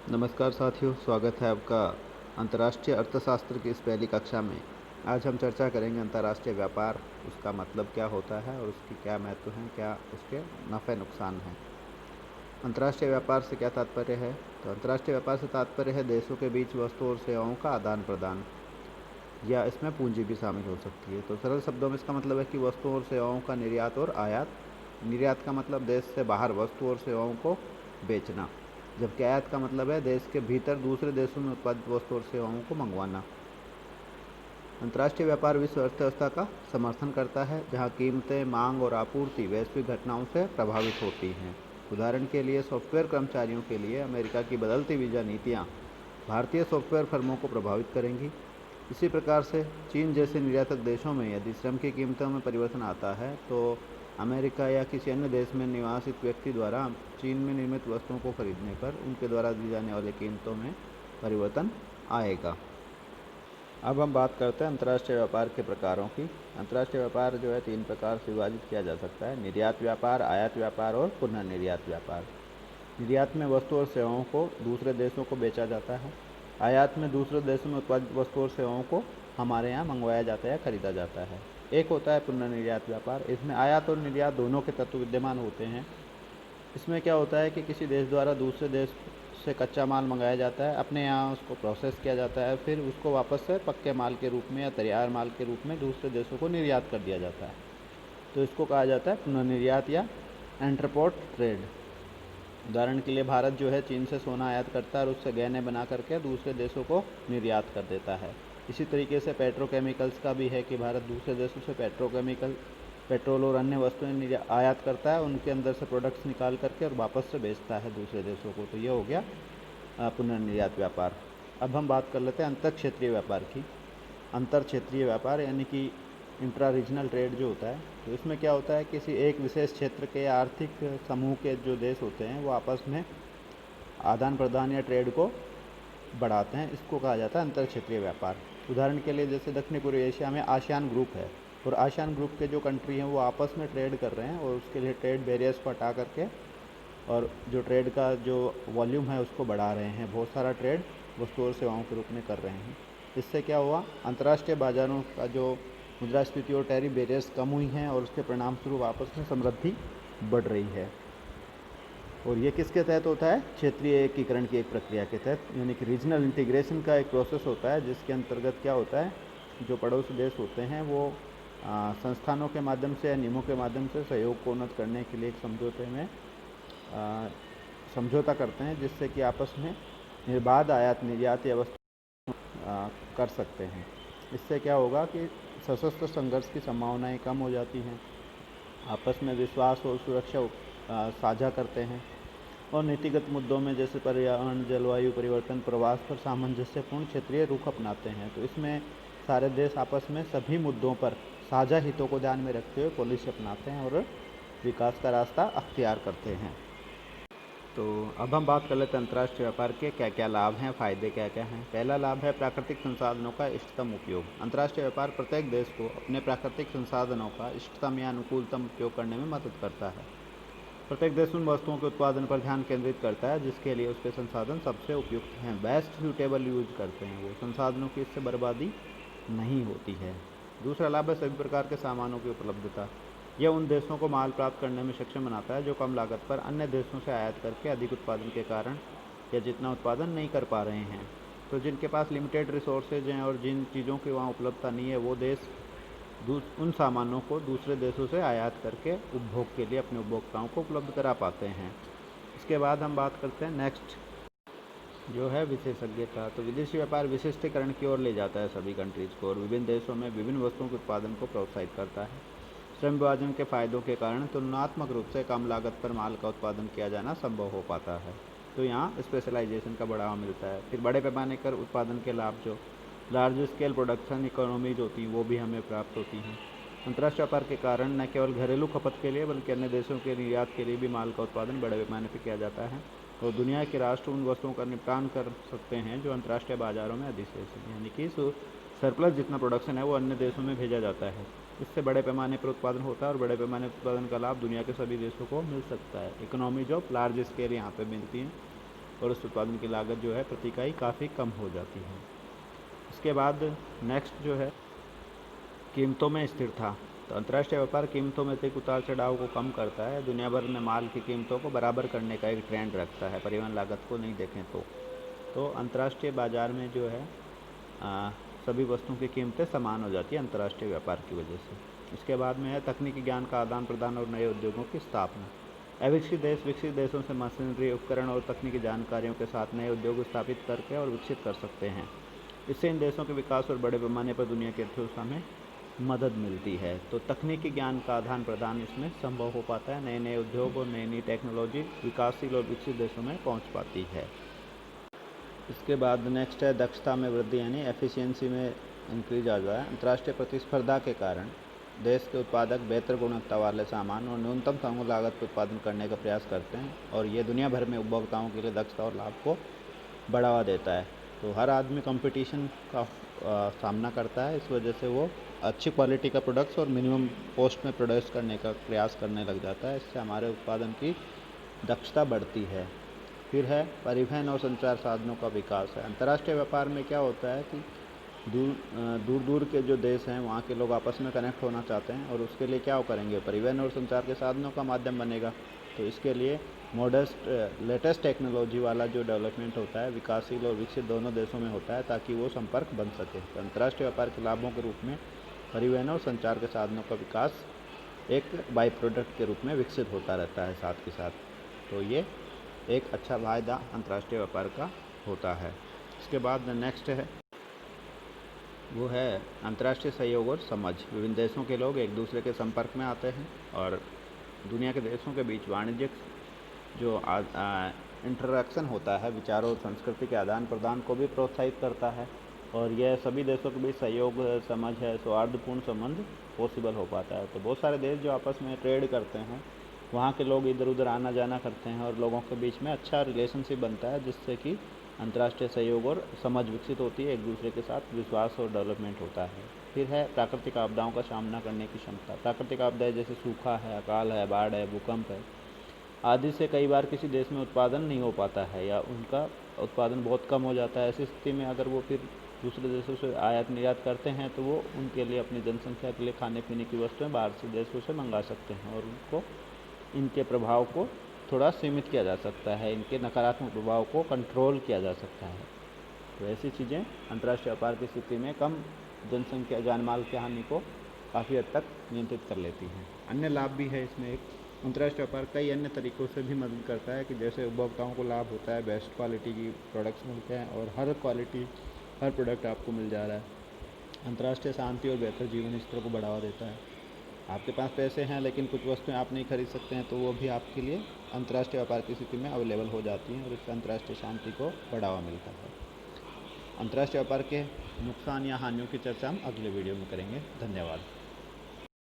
नमस्कार साथियों, स्वागत है आपका अंतर्राष्ट्रीय अर्थशास्त्र की इस पहली कक्षा में। आज हम चर्चा करेंगे अंतर्राष्ट्रीय व्यापार, उसका मतलब क्या होता है और उसकी क्या महत्व हैं, क्या उसके नफ़े नुकसान हैं। अंतर्राष्ट्रीय व्यापार से क्या तात्पर्य है? तो अंतर्राष्ट्रीय व्यापार से तात्पर्य है देशों के बीच वस्तु और सेवाओं का आदान प्रदान, या इसमें पूंजी भी शामिल हो सकती है। तो सरल शब्दों में इसका मतलब है कि वस्तुओं और सेवाओं का निर्यात और आयात। निर्यात का मतलब देश से बाहर वस्तु और सेवाओं को बेचना, जबकि आयात का मतलब है देश के भीतर दूसरे देशों में उत्पादित वस्तु और सेवाओं को मंगवाना। अंतर्राष्ट्रीय व्यापार विश्व अर्थव्यवस्था का समर्थन करता है, जहां कीमतें, मांग और आपूर्ति वैश्विक घटनाओं से प्रभावित होती हैं। उदाहरण के लिए सॉफ्टवेयर कर्मचारियों के लिए अमेरिका की बदलती वीज़ा नीतियाँ भारतीय सॉफ्टवेयर फर्मों को प्रभावित करेंगी। इसी प्रकार से चीन जैसे निर्यातक देशों में यदि श्रम की कीमतों में परिवर्तन आता है, तो अमेरिका या किसी अन्य देश में निवासित व्यक्ति द्वारा चीन में निर्मित वस्तुओं को खरीदने पर उनके द्वारा दी जाने वाली कीमतों में परिवर्तन आएगा। अब हम बात करते हैं अंतर्राष्ट्रीय व्यापार के प्रकारों की। अंतर्राष्ट्रीय व्यापार जो है 3 प्रकार से विभाजित किया जा सकता है: निर्यात व्यापार, आयात व्यापार और पुनः निर्यात व्यापार। निर्यात में वस्तु और सेवाओं को दूसरे देशों को बेचा जाता है। आयात में दूसरे देशों में उत्पादित वस्तु और सेवाओं को हमारे यहाँ मंगवाया जाता है या खरीदा जाता है। एक होता है पुनः निर्यात व्यापार। इसमें आयात और निर्यात दोनों के तत्व विद्यमान होते हैं। इसमें क्या होता है कि किसी देश द्वारा दूसरे देश से कच्चा माल मंगाया जाता है, अपने यहाँ उसको प्रोसेस किया जाता है, फिर उसको वापस से पक्के माल के रूप में या तैयार माल के रूप में दूसरे देशों को निर्यात कर दिया जाता है। तो इसको कहा जाता है पुनः निर्यात या एंटरपोर्ट ट्रेड। उदाहरण के लिए भारत जो है चीन से सोना आयात करता है और उससे गहने बना करके दूसरे देशों को निर्यात कर देता है। इसी तरीके से पेट्रोकेमिकल्स का भी है कि भारत दूसरे देशों से पेट्रोल और अन्य वस्तुएं आयात करता है, उनके अंदर से प्रोडक्ट्स निकाल करके और वापस से बेचता है दूसरे देशों को। तो ये हो गया पुनर्निर्यात व्यापार। अब हम बात कर लेते हैं अंतर क्षेत्रीय व्यापार की। अंतर क्षेत्रीय व्यापार यानी कि इंट्रा रीजनल ट्रेड जो होता है, तो इसमें क्या होता है, किसी एक विशेष क्षेत्र के आर्थिक समूह के जो देश होते हैं वो आपस में आदान प्रदान या ट्रेड को बढ़ाते हैं। इसको कहा जाता है अंतर क्षेत्रीय व्यापार। उदाहरण के लिए जैसे दक्षिण पूर्वी एशिया में आसियान ग्रुप है, और आसियान ग्रुप के जो कंट्री हैं वो आपस में ट्रेड कर रहे हैं और उसके लिए ट्रेड बैरियर्स को हटा करके और जो ट्रेड का जो वॉल्यूम है उसको बढ़ा रहे हैं। बहुत सारा ट्रेड वस्तु और सेवाओं के रूप में कर रहे हैं। इससे क्या हुआ, अंतर्राष्ट्रीय बाजारों का जो मुद्रास्फीति और टैरिफ बैरियर्स कम हुई हैं और उसके परिणाम स्वरूप आपस में समृद्धि बढ़ रही है। और ये किसके तहत होता है? क्षेत्रीय एकीकरण की एक प्रक्रिया के तहत, यानी कि रीजनल इंटीग्रेशन का एक प्रोसेस होता है, जिसके अंतर्गत क्या होता है, जो पड़ोसी देश होते हैं वो संस्थानों के माध्यम से या नियमों के माध्यम से सहयोग को उन्नत करने के लिए एक समझौते में समझौता करते हैं, जिससे कि आपस में निर्बाध आयात निर्यात या वस्तु कर सकते हैं। इससे क्या होगा कि सशस्त्र संघर्ष की संभावनाएं कम हो जाती हैं, आपस में विश्वास और सुरक्षा साझा करते हैं, और नीतिगत मुद्दों में जैसे पर्यावरण, जलवायु परिवर्तन, प्रवास पर सामंजस्यपूर्ण क्षेत्रीय रुख अपनाते हैं। तो इसमें सारे देश आपस में सभी मुद्दों पर साझा हितों को ध्यान में रखते हुए पॉलिसी अपनाते हैं और विकास का रास्ता अख्तियार करते हैं। तो अब हम बात कर लेते हैं अंतर्राष्ट्रीय व्यापार के क्या क्या लाभ हैं, फ़ायदे क्या क्या हैं। पहला लाभ है प्राकृतिक संसाधनों का इष्टतम उपयोग। अंतर्राष्ट्रीय व्यापार प्रत्येक देश को अपने प्राकृतिक संसाधनों का इष्टतम या अनुकूलतम उपयोग करने में मदद करता है। प्रत्येक देश उन वस्तुओं के उत्पादन पर ध्यान केंद्रित करता है जिसके लिए उसके संसाधन सबसे उपयुक्त हैं। बेस्ट सूटेबल यूज करते हैं वो संसाधनों की, इससे बर्बादी नहीं होती है। दूसरा लाभ है सभी प्रकार के सामानों की उपलब्धता। यह उन देशों को माल प्राप्त करने में सक्षम बनाता है जो कम लागत पर अन्य देशों से आयात करके अधिक उत्पादन के कारण या जितना उत्पादन नहीं कर पा रहे हैं। तो जिनके पास लिमिटेड रिसोर्सेज हैं और जिन चीज़ों की वहाँ उपलब्धता नहीं है, वो देश उन सामानों को दूसरे देशों से आयात करके उपभोग के लिए अपने उपभोक्ताओं को उपलब्ध करा पाते हैं। इसके बाद हम बात करते हैं नेक्स्ट जो है विशेषज्ञता। तो विदेशी व्यापार विशिष्टीकरण की ओर ले जाता है सभी कंट्रीज़ को और विभिन्न देशों में विभिन्न वस्तुओं के उत्पादन को प्रोत्साहित करता है। श्रम विभाजन के फायदों के कारण तुलनात्मक रूप से कम लागत पर माल का उत्पादन किया जाना संभव हो पाता है। तो यहाँ स्पेशलाइजेशन का बढ़ावा मिलता है। फिर बड़े पैमाने पर उत्पादन के लाभ, जो लार्ज स्केल प्रोडक्शन इकोनॉमीज होती हैं, वो भी हमें प्राप्त होती हैं। अंतर्राष्ट्रीय व्यापार के कारण न केवल घरेलू खपत के लिए बल्कि अन्य देशों के निर्यात के लिए भी माल का उत्पादन बड़े पैमाने पर किया जाता है और दुनिया के राष्ट्र उन वस्तुओं का निपटान कर सकते हैं जो अंतर्राष्ट्रीय बाजारों में अधिशेष हैं, यानी कि सरप्लस जितना प्रोडक्शन है वो अन्य देशों में भेजा जाता है। इससे बड़े पैमाने पर उत्पादन होता है और बड़े पैमाने पर उत्पादन का लाभ दुनिया के सभी देशों को मिल सकता है। इकोनॉमीज ऑफ लार्ज स्केल यहाँ पे मिलती हैं। और उस उत्पादन की लागत जो है प्रति इकाई काफ़ी कम हो जाती है। इसके बाद नेक्स्ट जो है कीमतों में स्थिरता। तो अंतर्राष्ट्रीय व्यापार कीमतों में से उतार चढ़ाव को कम करता है। दुनिया भर में माल की कीमतों को बराबर करने का एक ट्रेंड रखता है, परिवहन लागत को नहीं देखें तो अंतर्राष्ट्रीय बाज़ार में जो है सभी वस्तुओं की कीमतें समान हो जाती है अंतर्राष्ट्रीय व्यापार की वजह से। इसके बाद में है तकनीकी ज्ञान का आदान प्रदान और नए उद्योगों की स्थापना। अविकसित देश विकसित देशों से मशीनरी, उपकरण और तकनीकी जानकारियों के साथ नए उद्योग स्थापित करके और विकसित कर सकते हैं। इससे इन देशों के विकास और बड़े पैमाने पर दुनिया की अर्थव्यवस्था में मदद मिलती है। तो तकनीकी ज्ञान का आदान प्रदान इसमें संभव हो पाता है। नए नए उद्योग और नई नई टेक्नोलॉजी विकासशील और विकसित देशों में पहुंच पाती है। इसके बाद नेक्स्ट है दक्षता में वृद्धि, यानी एफिशिएंसी में इंक्रीज आ जाए। अंतर्राष्ट्रीय प्रतिस्पर्धा के कारण देश के उत्पादक बेहतर गुणवत्ता वाले सामान और न्यूनतम समूह लागत पर उत्पादन करने का प्रयास करते हैं, और ये दुनिया भर में उपभोक्ताओं के लिए दक्षता और लाभ को बढ़ावा देता है। तो हर आदमी कंपटीशन का सामना करता है, इस वजह से वो अच्छी क्वालिटी का प्रोडक्ट्स और मिनिमम कॉस्ट में प्रोड्यूस करने का प्रयास करने लग जाता है। इससे हमारे उत्पादन की दक्षता बढ़ती है। फिर है परिवहन और संचार साधनों का विकास है। अंतर्राष्ट्रीय व्यापार में क्या होता है कि दूर के जो देश हैं वहाँ के लोग आपस में कनेक्ट होना चाहते हैं, और उसके लिए क्या करेंगे, परिवहन और संचार के साधनों का माध्यम बनेगा। तो इसके लिए लेटेस्ट टेक्नोलॉजी वाला जो डेवलपमेंट होता है विकासशील और विकसित दोनों देशों में होता है, ताकि वो संपर्क बन सके। तो अंतर्राष्ट्रीय व्यापार के लाभों के रूप में परिवहन और संचार के साधनों का विकास एक बाई प्रोडक्ट के रूप में विकसित होता रहता है साथ के साथ। तो ये एक अच्छा फायदा अंतर्राष्ट्रीय व्यापार का होता है। इसके बाद नेक्स्ट है वो है अंतर्राष्ट्रीय सहयोग और समझ। विभिन्न देशों के लोग एक दूसरे के संपर्क में आते हैं, और दुनिया के देशों के बीच वाणिज्यिक जो इंटरेक्शन होता है विचारों और संस्कृति के आदान प्रदान को भी प्रोत्साहित करता है, और यह सभी देशों के बीच सहयोग समझ है, सौहार्दपूर्ण संबंध पॉसिबल हो पाता है। तो बहुत सारे देश जो आपस में ट्रेड करते हैं, वहाँ के लोग इधर उधर आना जाना करते हैं, और लोगों के बीच में अच्छा रिलेशनशिप बनता है, जिससे कि अंतर्राष्ट्रीय सहयोग और समझ विकसित होती है, एक दूसरे के साथ विश्वास और डेवलपमेंट होता है। फिर है प्राकृतिक आपदाओं का सामना करने की क्षमता। प्राकृतिक आपदाएं जैसे सूखा है, अकाल है, बाढ़ है, भूकंप है आदि से कई बार किसी देश में उत्पादन नहीं हो पाता है, या उनका उत्पादन बहुत कम हो जाता है। ऐसी स्थिति में अगर वो फिर दूसरे देशों से आयात निर्यात करते हैं, तो वो उनके लिए अपनी जनसंख्या के लिए खाने पीने की वस्तुएं बाहर से देशों से मंगा सकते हैं, और उनको इनके प्रभाव को थोड़ा सीमित किया जा सकता है, इनके नकारात्मक प्रभाव को कंट्रोल किया जा सकता है। तो ऐसी चीज़ें अंतर्राष्ट्रीय व्यापार की स्थिति में कम जनसंख्या जान माल की हानि को काफ़ी हद तक नियंत्रित कर लेती हैं। अन्य लाभ भी है इसमें। एक अंतर्राष्ट्रीय व्यापार कई अन्य तरीक़ों से भी मदद करता है, कि जैसे उपभोक्ताओं को लाभ होता है, बेस्ट क्वालिटी की प्रोडक्ट्स मिलते हैं, और हर प्रोडक्ट आपको मिल जा रहा है। अंतर्राष्ट्रीय शांति और बेहतर जीवन स्तर को बढ़ावा देता है। आपके पास पैसे हैं लेकिन कुछ वस्तुएं आप नहीं खरीद सकते हैं, तो वो भी आपके लिए अंतर्राष्ट्रीय व्यापार की स्थिति में अवेलेबल हो जाती हैं, और इससे अंतर्राष्ट्रीय शांति को बढ़ावा मिलता है। अंतर्राष्ट्रीय व्यापार के नुकसान या हानियों की चर्चा हम अगले वीडियो में करेंगे। धन्यवाद।